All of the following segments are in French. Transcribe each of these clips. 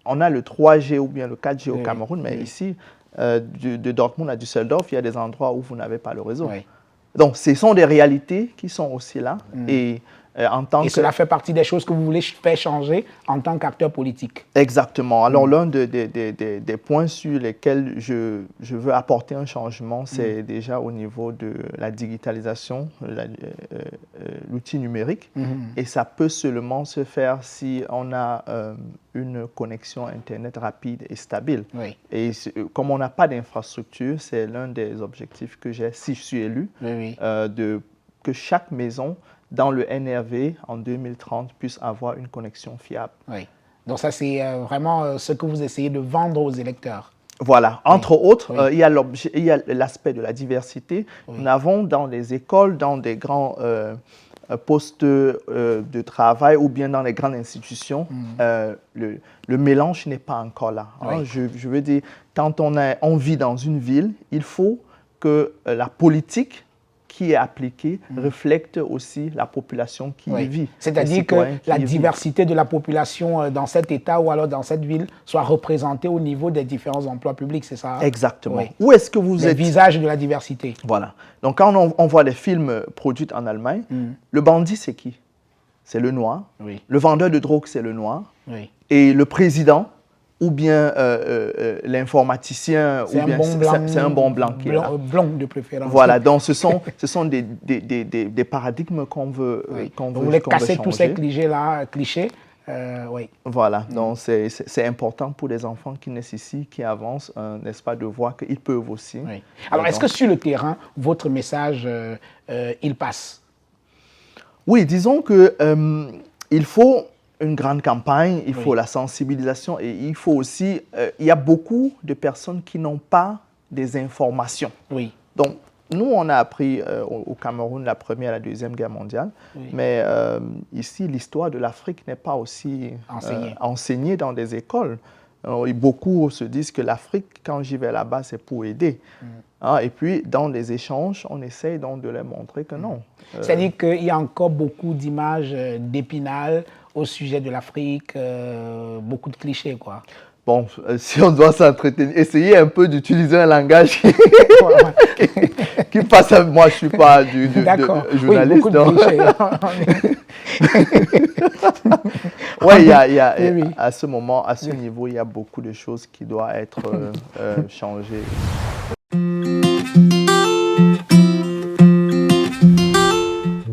on a le 3G ou bien le 4G au Oui, Cameroun, mais oui. ici, de Dortmund à Düsseldorf, il y a des endroits où vous n'avez pas le réseau. Oui. Donc, ce sont des réalités qui sont aussi là. Et en tant Et que... cela fait partie des choses que vous voulez faire changer en tant qu'acteur politique. Exactement. Alors, l'un des points sur lesquels je veux apporter un changement, c'est déjà au niveau de la digitalisation, l'outil numérique. Et ça peut seulement se faire si on a une connexion Internet rapide et stable. Oui. Et comme on n'a pas d'infrastructure, c'est l'un des objectifs que j'ai, si je suis élu, Oui. que chaque maison dans le NRV en 2030 puisse avoir une connexion fiable. Oui. Donc ça, c'est vraiment ce que vous essayez de vendre aux électeurs. Voilà. Entre autres, Oui. il y a l'aspect de la diversité. Oui. Nous avons dans les écoles, dans des grands postes de travail ou bien dans les grandes institutions, le mélange n'est pas encore là. Hein. Oui. Je veux dire, quand on vit dans une ville, il faut que la politique qui est appliquée reflète aussi la population qui y vit. C'est-à-dire que la diversité de la population dans cet État ou alors dans cette ville soit représentée au niveau des différents emplois publics, c'est ça? Exactement. Oui. Où est-ce que vous êtes? Le visage de la diversité. Voilà. Donc, quand on voit les films produits en Allemagne, le bandit, c'est qui? C'est le noir. Oui. Le vendeur de drogue, c'est le noir. Oui. Et le président, ou bien l'informaticien, c'est un bon blanc qui est là. Blanc de préférence. Voilà, donc ce sont des paradigmes qu'on veut, vous voulez casser tous ces clichés. Oui. Voilà, donc c'est important pour les enfants qui naissent ici, qui avancent, n'est-ce pas, de voir qu'ils peuvent aussi. Oui. Alors, est-ce que sur le terrain, votre message, il passe? Oui, disons qu'il faut une grande campagne, il faut la sensibilisation et il faut aussi... il y a beaucoup de personnes qui n'ont pas des informations. Oui. Donc, nous, on a appris au Cameroun la Première et la Deuxième Guerre mondiale, mais ici, l'histoire de l'Afrique n'est pas aussi enseignée dans des écoles. Et beaucoup se disent que l'Afrique, quand j'y vais là-bas, c'est pour aider. Et puis, dans les échanges, on essaye donc de leur montrer que non. C'est-à-dire qu'il y a encore beaucoup d'images d'Épinal au sujet de l'Afrique, beaucoup de clichés, quoi. Bon, si on doit s'entretenir, essayez un peu d'utiliser un langage qui passe à... Moi, je ne suis pas journaliste. Oui, beaucoup de clichés. Oui, à ce moment, à ce niveau, il y a beaucoup de choses qui doivent être changées.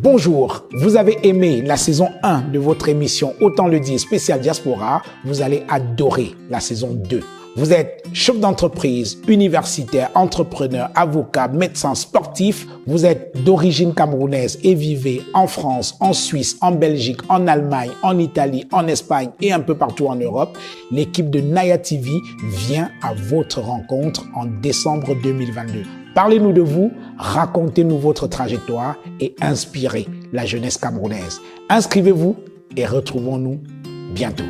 Bonjour, vous avez aimé la saison 1 de votre émission Autant le dire spécial Diaspora, vous allez adorer la saison 2. Vous êtes chef d'entreprise, universitaire, entrepreneur, avocat, médecin, sportif. Vous êtes d'origine camerounaise et vivez en France, en Suisse, en Belgique, en Allemagne, en Italie, en Espagne et un peu partout en Europe. L'équipe de Naya TV vient à votre rencontre en décembre 2022. Parlez-nous de vous, racontez-nous votre trajectoire et inspirez la jeunesse camerounaise. Inscrivez-vous et retrouvons-nous bientôt.